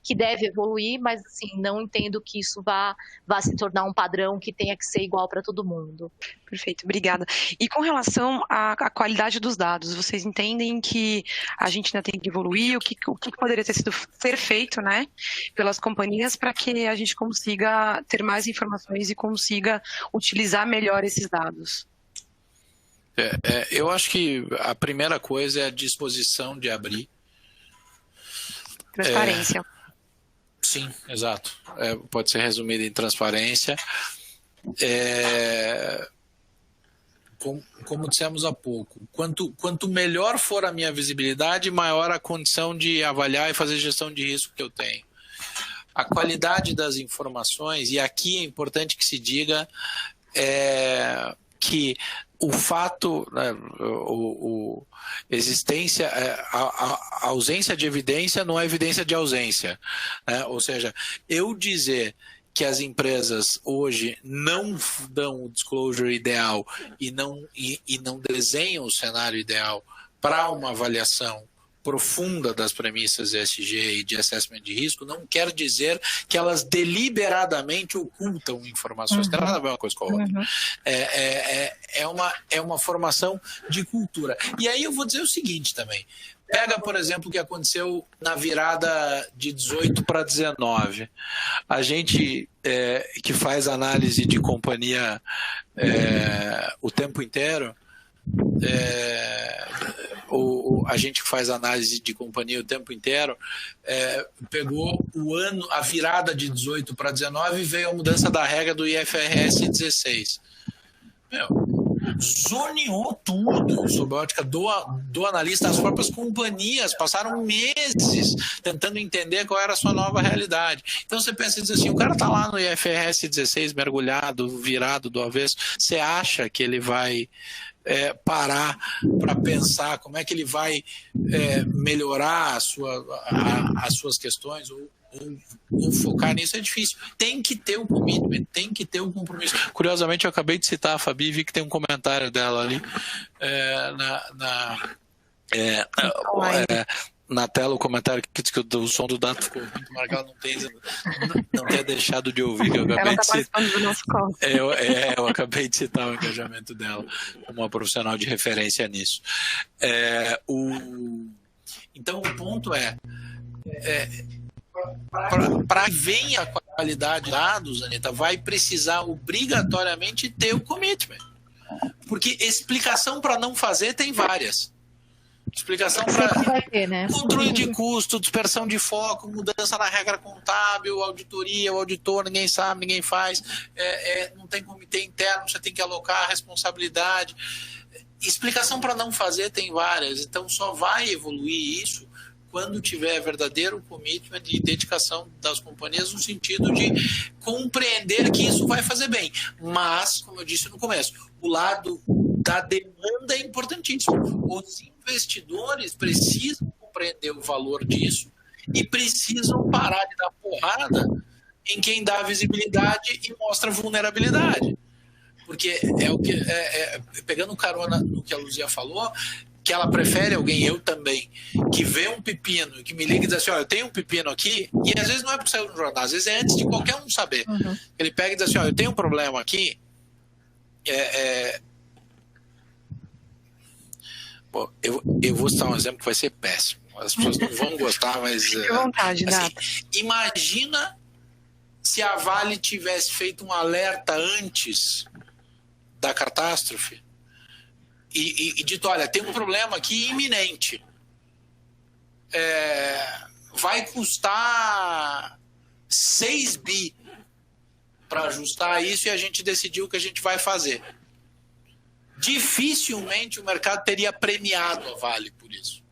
que deve evoluir, mas assim, não entendo que isso vá se tornar um padrão que tenha que ser igual para todo mundo. Perfeito, obrigada. E com relação à qualidade dos dados, vocês entendem que a gente ainda tem que evoluir? O que poderia ser feito, né, pelas companhias para que a gente consiga ter mais informações e consiga utilizar melhor esses dados? Eu acho que a primeira coisa é a disposição de abrir. Transparência. Sim, exato. Pode ser resumido em transparência. Como dissemos há pouco, quanto melhor for a minha visibilidade, maior a condição de avaliar e fazer gestão de risco que eu tenho. A qualidade das informações, e aqui é importante que se diga que o fato, né, a ausência de evidência não é evidência de ausência, né? Ou seja, eu dizer que as empresas hoje não dão o disclosure ideal e não desenham o cenário ideal para uma avaliação profunda das premissas ESG e de assessment de risco, não quer dizer que elas deliberadamente ocultam informações. Não tem nada a ver uma coisa com a outra. É uma formação de cultura. E aí eu vou dizer o seguinte também. Pega, por exemplo, o que aconteceu na virada de 18 para 19. A gente que faz análise de companhia o tempo inteiro, a gente que faz análise de companhia o tempo inteiro, pegou a virada de 18 para 19 e veio a mudança da regra do IFRS 16. Zoneou tudo sob a ótica do analista. As próprias companhias passaram meses tentando entender qual era a sua nova realidade. Então você pensa e diz assim, o cara está lá no IFRS 16 mergulhado, virado do avesso, você acha que ele vai parar para pensar como é que ele vai melhorar as suas questões ou focar nisso? É difícil. Tem que ter um commitment, tem que ter um compromisso. Curiosamente, eu acabei de citar a Fabi e vi que tem um comentário dela ali na tela o comentário que diz que o som do Dato ficou muito marcado, não tenha deixado de ouvir, que eu acabei de citar. Do nosso call. Eu acabei de citar o engajamento dela como uma profissional de referência nisso. Então, o ponto para que venha a qualidade de dados, Anitta, vai precisar obrigatoriamente ter o commitment. Porque explicação para não fazer tem várias. Explicação para controle de custo, dispersão de foco, mudança na regra contábil, auditoria, o auditor, ninguém sabe, ninguém faz, não tem comitê interno, você tem que alocar a responsabilidade. Explicação para não fazer tem várias, então só vai evoluir isso quando tiver verdadeiro commitment de dedicação das companhias no sentido de compreender que isso vai fazer bem. Mas, como eu disse no começo, o lado da demanda é importantíssimo. Os investidores precisam compreender o valor disso e precisam parar de dar porrada em quem dá visibilidade e mostra vulnerabilidade. Porque pegando carona no que a Luzia falou, que ela prefere alguém, eu também, que vê um pepino e que me liga e diz assim, eu tenho um pepino aqui, e às vezes não é porque saiu no jornal, às vezes é antes de qualquer um saber. Uhum. Ele pega e diz assim, eu tenho um problema aqui, Bom, eu vou citar um exemplo que vai ser péssimo. As pessoas não vão gostar, mas... Fique à vontade, assim, imagina se a Vale tivesse feito um alerta antes da catástrofe e dito, olha, tem um problema aqui iminente. Vai custar 6 bi para ajustar isso e a gente decidiu o que a gente vai fazer. Dificilmente o mercado teria premiado a Vale por isso.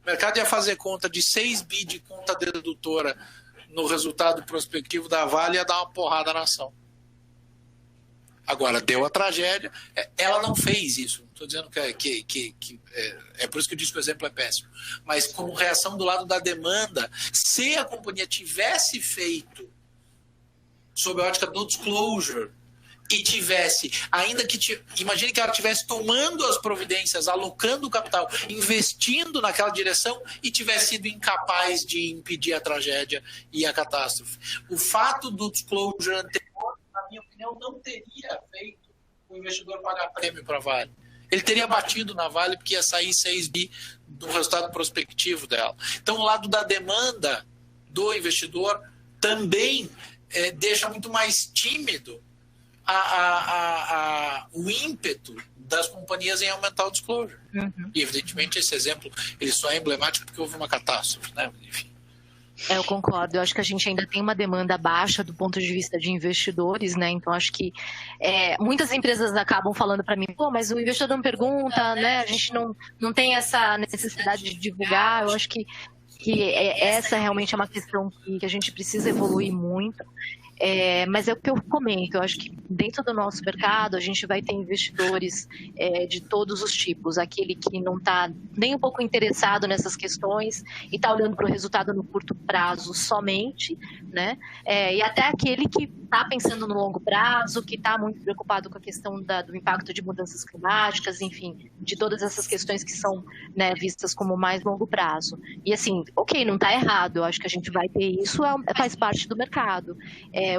O mercado ia fazer conta de 6 bi de conta dedutora no resultado prospectivo da Vale e ia dar uma porrada na ação. Agora, deu a tragédia, ela não fez isso. Não estou dizendo que é por isso que eu disse que o exemplo é péssimo. Mas como reação do lado da demanda, se a companhia tivesse feito, sob a ótica do disclosure, e tivesse, ainda que imagine que ela estivesse tomando as providências, alocando o capital, investindo naquela direção e tivesse sido incapaz de impedir a tragédia e a catástrofe. O fato do disclosure anterior, na minha opinião, não teria feito o investidor pagar prêmio para a Vale. Ele teria batido na Vale porque ia sair 6 bi do resultado prospectivo dela. Então, o lado da demanda do investidor também deixa muito mais tímido o ímpeto das companhias em aumentar o disclosure. Uhum. E, evidentemente, esse exemplo ele só é emblemático porque houve uma catástrofe, né? Enfim. Eu concordo. Eu acho que a gente ainda tem uma demanda baixa do ponto de vista de investidores, né? Então, acho que muitas empresas acabam falando para mim, mas o investidor não pergunta, né? A gente não tem essa necessidade de divulgar. Eu acho que essa realmente é uma questão que a gente precisa evoluir muito. Mas é o que eu comento, eu acho que dentro do nosso mercado a gente vai ter investidores de todos os tipos, aquele que não está nem um pouco interessado nessas questões e está olhando para o resultado no curto prazo somente, né? E até aquele que está pensando no longo prazo, que está muito preocupado com a questão do impacto de mudanças climáticas, enfim, de todas essas questões que são, né, vistas como mais longo prazo. E assim, ok, não está errado, eu acho que a gente vai ter isso, faz parte do mercado.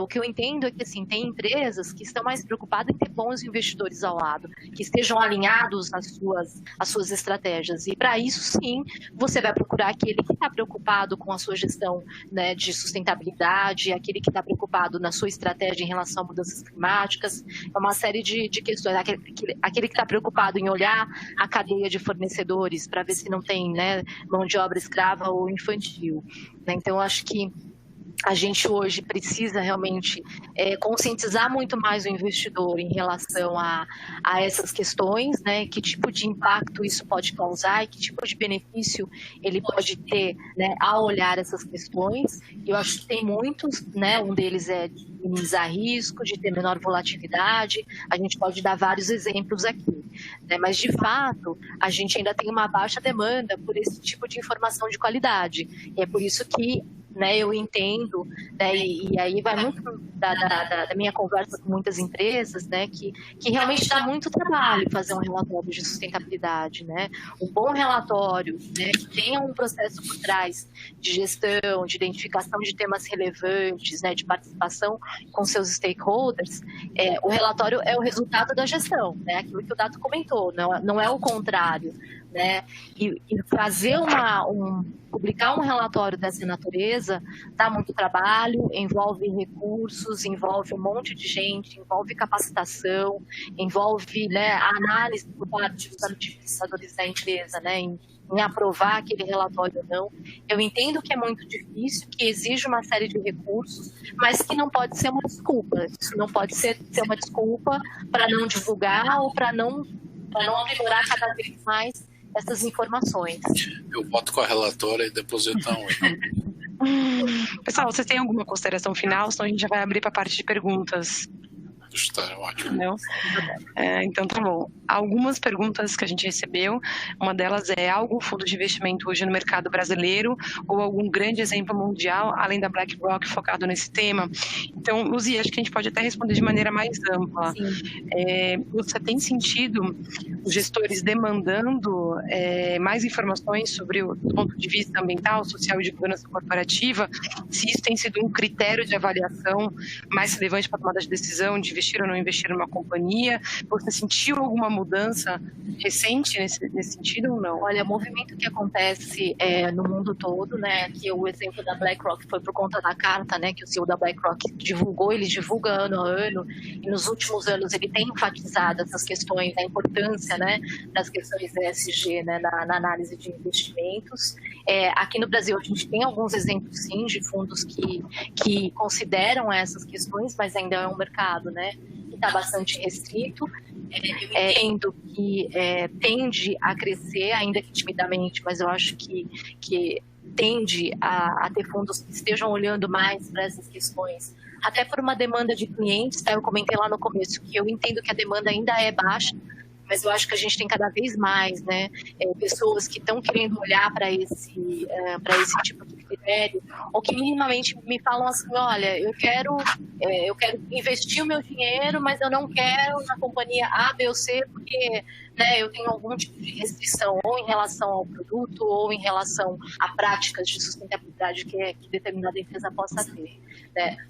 O que eu entendo é que assim, tem empresas que estão mais preocupadas em ter bons investidores ao lado, que estejam alinhados às suas estratégias. E para isso, sim, você vai procurar aquele que está preocupado com a sua gestão, né, de sustentabilidade, aquele que está preocupado na sua estratégia em relação a mudanças climáticas. É uma série de questões. Aquele que está preocupado em olhar a cadeia de fornecedores para ver se não tem, né, mão de obra escrava ou infantil. Né? Então, eu acho que a gente hoje precisa realmente conscientizar muito mais o investidor em relação a essas questões, né? Que tipo de impacto isso pode causar e que tipo de benefício ele pode ter, né, ao olhar essas questões. E eu acho que tem muitos, né? Um deles é de minimizar risco, de ter menor volatilidade. A gente pode dar vários exemplos aqui, né? Mas, de fato, a gente ainda tem uma baixa demanda por esse tipo de informação de qualidade. E é por isso que, né, eu entendo, né, e aí vai muito da minha conversa com muitas empresas, né, que realmente dá muito trabalho fazer um relatório de sustentabilidade, né? Um bom relatório, né, que tenha um processo por trás de gestão, de identificação de temas relevantes, né, de participação com seus stakeholders. O relatório é o resultado da gestão, né? Aquilo que o Dato comentou, não é o contrário, né? E fazer publicar um relatório dessa natureza dá muito trabalho, envolve recursos, envolve um monte de gente, envolve capacitação, envolve, né, a análise por parte dos administradores da empresa, né, em aprovar aquele relatório ou não. Eu entendo que é muito difícil, que exige uma série de recursos, mas que não pode ser uma desculpa. Isso não pode ser uma desculpa para não divulgar ou para não aprimorar cada vez mais essas informações. Eu boto com a relatora e deposito um. Pessoal, vocês têm alguma consideração final? Senão a gente já vai abrir para a parte de perguntas. Está ótimo. Não? Então tá bom. Algumas perguntas que a gente recebeu, uma delas é: algum fundo de investimento hoje no mercado brasileiro ou algum grande exemplo mundial, além da BlackRock, focado nesse tema? Então, Luzia, acho que a gente pode até responder de maneira mais ampla. Você tem sentido os gestores demandando mais informações sobre o ponto de vista ambiental, social e de governança corporativa? Se isso tem sido um critério de avaliação mais relevante para a tomada de decisão de investir ou não investir numa companhia? Você sentiu alguma mudança recente nesse sentido ou não? Olha, o movimento que acontece no mundo todo, né, que o exemplo da BlackRock foi por conta da carta, né, que o CEO da BlackRock divulgou, ele divulga ano a ano, e nos últimos anos ele tem enfatizado essas questões, a importância, né, das questões ESG, né, na análise de investimentos. Aqui no Brasil a gente tem alguns exemplos, sim, de fundos que consideram essas questões, mas ainda é um mercado, né, que está bastante restrito. Eu entendo que tende a crescer, ainda que timidamente, mas eu acho que tende a ter fundos que estejam olhando mais para essas questões, até por uma demanda de clientes, tá? Eu comentei lá no começo que eu entendo que a demanda ainda é baixa, mas eu acho que a gente tem cada vez mais, né, pessoas que estão querendo olhar para esse tipo de critério, ou que minimamente me falam assim: olha, eu quero investir o meu dinheiro, mas eu não quero na companhia A, B ou C, porque, né, eu tenho algum tipo de restrição, ou em relação ao produto, ou em relação a práticas de sustentabilidade que determinada empresa possa ter.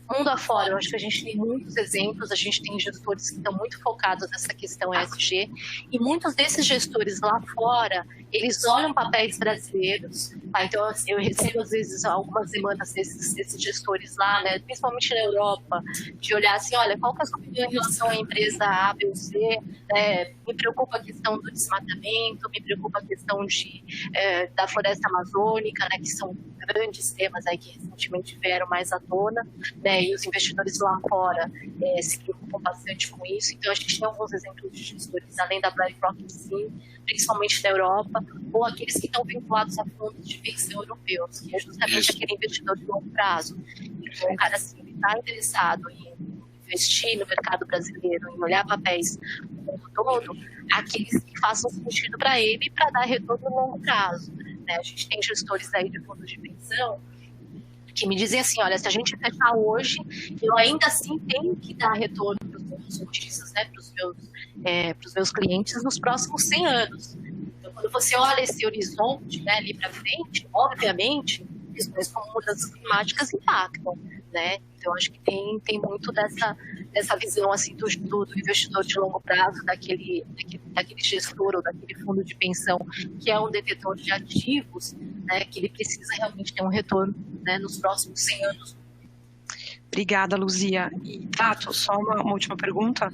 Mundo afora, eu acho que a gente tem muitos exemplos, a gente tem gestores que estão muito focados nessa questão ESG, e muitos desses gestores lá fora, eles olham papéis brasileiros, tá? Então eu recebo às vezes algumas demandas desses gestores lá, né, principalmente na Europa, de olhar assim: olha, qual que é a sua opinião em relação à empresa A, B ou C, me preocupa a questão do desmatamento, me preocupa a questão da floresta amazônica, né, que são grandes temas aí que recentemente vieram mais à tona, né, e os investidores lá fora se preocupam bastante com isso. Então a gente tem alguns exemplos de gestores, além da BlackRock, sim, principalmente na Europa, ou aqueles que estão vinculados a fundos de pensão europeus, que é justamente aquele investidor de longo prazo. Então o cara, assim, ele está interessado em investir no mercado brasileiro, em olhar papéis no mundo todo, aqueles que façam sentido para ele para dar retorno no longo prazo, né? A gente tem gestores aí de fundos de pensão que me dizem assim: olha, se a gente fechar hoje, eu ainda assim tenho que dar retorno para os meus cotistas, né, para os meus clientes nos próximos 100 anos. Então, quando você olha esse horizonte, né, ali para frente, obviamente, questões como mudanças climáticas impactam, né? Então, acho que tem muito dessa visão assim, do investidor de longo prazo, daquele gestor ou daquele fundo de pensão que é um detetor de ativos, né, que ele precisa realmente ter um retorno, né, nos próximos 100 anos. Obrigada, Luzia. E, Tato, só uma última pergunta.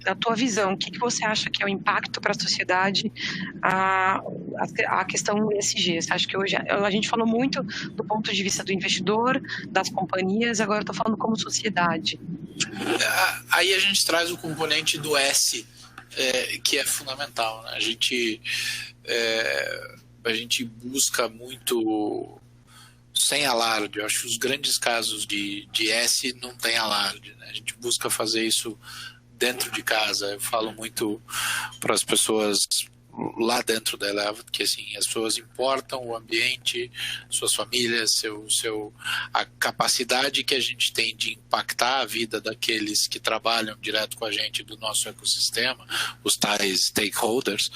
Da tua visão, o que você acha que é o impacto para a sociedade a questão ESG? Você acha que hoje a gente falou muito do ponto de vista do investidor, das companhias, agora eu estou falando como sociedade. Aí a gente traz o componente do S, que é fundamental, né? A gente busca muito sem alarde. Eu acho que os grandes casos de S não tem alarde, né? A gente busca fazer isso dentro de casa. Eu falo muito para as pessoas lá dentro da Eleva, que assim, as pessoas importam o ambiente, suas famílias, a capacidade que a gente tem de impactar a vida daqueles que trabalham direto com a gente do nosso ecossistema, os tais stakeholders,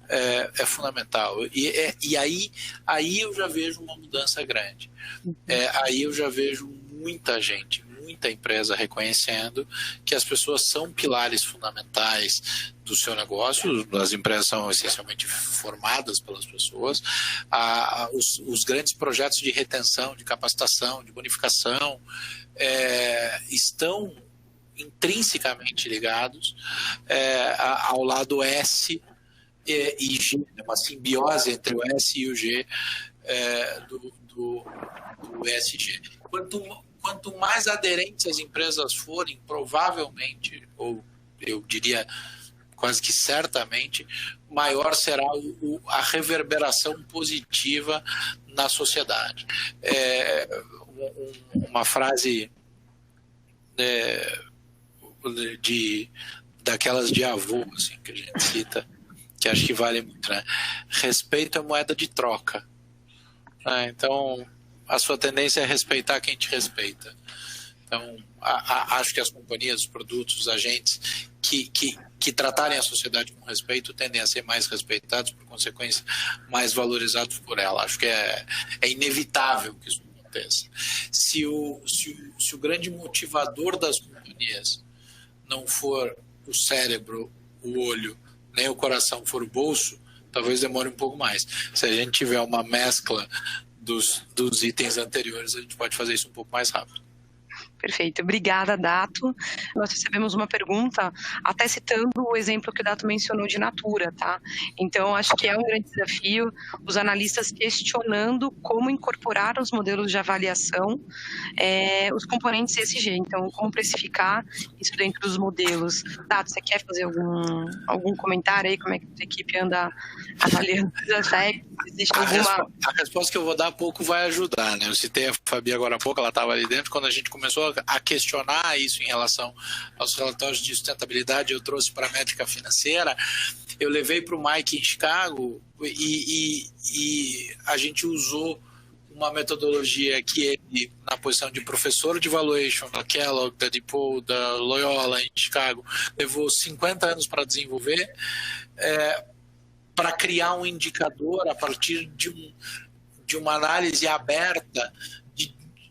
é fundamental. E aí eu já vejo uma mudança grande. Aí eu já vejo muita gente, muita empresa reconhecendo que as pessoas são pilares fundamentais do seu negócio. As empresas são essencialmente formadas pelas pessoas. Os grandes projetos de retenção, de capacitação, de bonificação estão intrinsecamente ligados ao lado S e G, uma simbiose entre o S e o G do ESG. Quanto mais aderentes as empresas forem, provavelmente, ou eu diria quase que certamente, maior será a reverberação positiva na sociedade. Uma frase daquelas de avô, assim, que a gente cita, que acho que vale muito, né? Respeito é moeda de troca. Então, a sua tendência é respeitar quem te respeita. Então, acho que as companhias, os produtos, os agentes que tratarem a sociedade com respeito tendem a ser mais respeitados, por consequência, mais valorizados por ela. Acho que é inevitável que isso aconteça. Se o grande motivador das companhias não for o cérebro, o olho, nem o coração, for o bolso, talvez demore um pouco mais. Se a gente tiver uma mescla dos itens anteriores, a gente pode fazer isso um pouco mais rápido. Perfeito. Obrigada, Dato. Nós recebemos uma pergunta, até citando o exemplo que o Dato mencionou de Natura, tá? Então, acho que é um grande desafio os analistas questionando como incorporar os modelos de avaliação, os componentes ESG. Então, como precificar isso dentro dos modelos. Dato, você quer fazer algum comentário aí? Como é que a equipe anda avaliando esses aspectos? Existe alguma... A resposta que eu vou dar pouco vai ajudar, né? Eu citei a Fabi agora há pouco, ela estava ali dentro, quando a gente começou a questionar isso em relação aos relatórios de sustentabilidade, eu trouxe para a métrica financeira, eu levei para o Mike em Chicago e a gente usou uma metodologia que ele, na posição de professor de valuation da Kellogg, da DePaul, da Loyola em Chicago, levou 50 anos para desenvolver, para criar um indicador a partir de uma análise aberta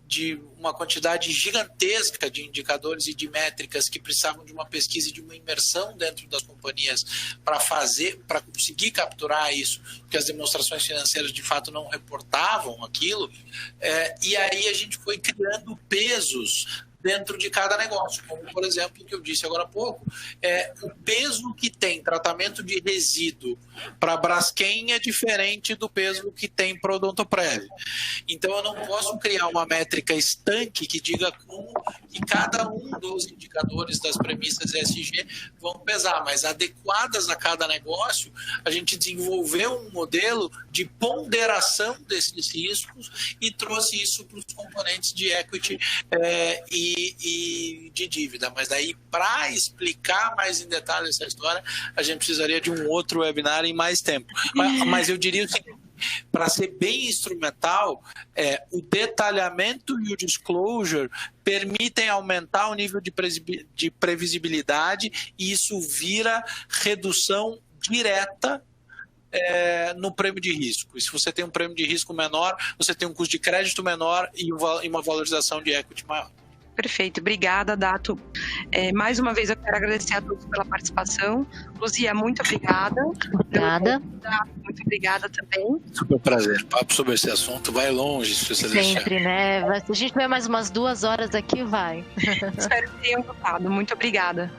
de uma quantidade gigantesca de indicadores e de métricas que precisavam de uma pesquisa e de uma imersão dentro das companhias para conseguir capturar isso, porque as demonstrações financeiras de fato não reportavam aquilo, e aí a gente foi criando pesos dentro de cada negócio, como por exemplo o que eu disse agora há pouco, o peso que tem tratamento de resíduo para Braskem é diferente do peso que tem para Odontoprev. Então eu não posso criar uma métrica estanque que diga como que cada um dos indicadores das premissas ESG vão pesar, mas adequadas a cada negócio, a gente desenvolveu um modelo de ponderação desses riscos e trouxe isso para os componentes de equity e de dívida. Mas daí, para explicar mais em detalhe essa história, a gente precisaria de um outro webinar em mais tempo. Mas eu diria o seguinte, para ser bem instrumental, o detalhamento e o disclosure permitem aumentar o nível de previsibilidade e isso vira redução direta no prêmio de risco. E se você tem um prêmio de risco menor, você tem um custo de crédito menor e uma valorização de equity maior. Perfeito, obrigada, Dato. Mais uma vez eu quero agradecer a todos pela participação. Luzia, muito obrigada. Obrigada. Muito obrigada também. Super prazer. Papo sobre esse assunto vai longe, se você deixar. Sempre, né? Se a gente tiver mais umas 2 horas aqui, vai. Espero que tenham gostado. Muito obrigada.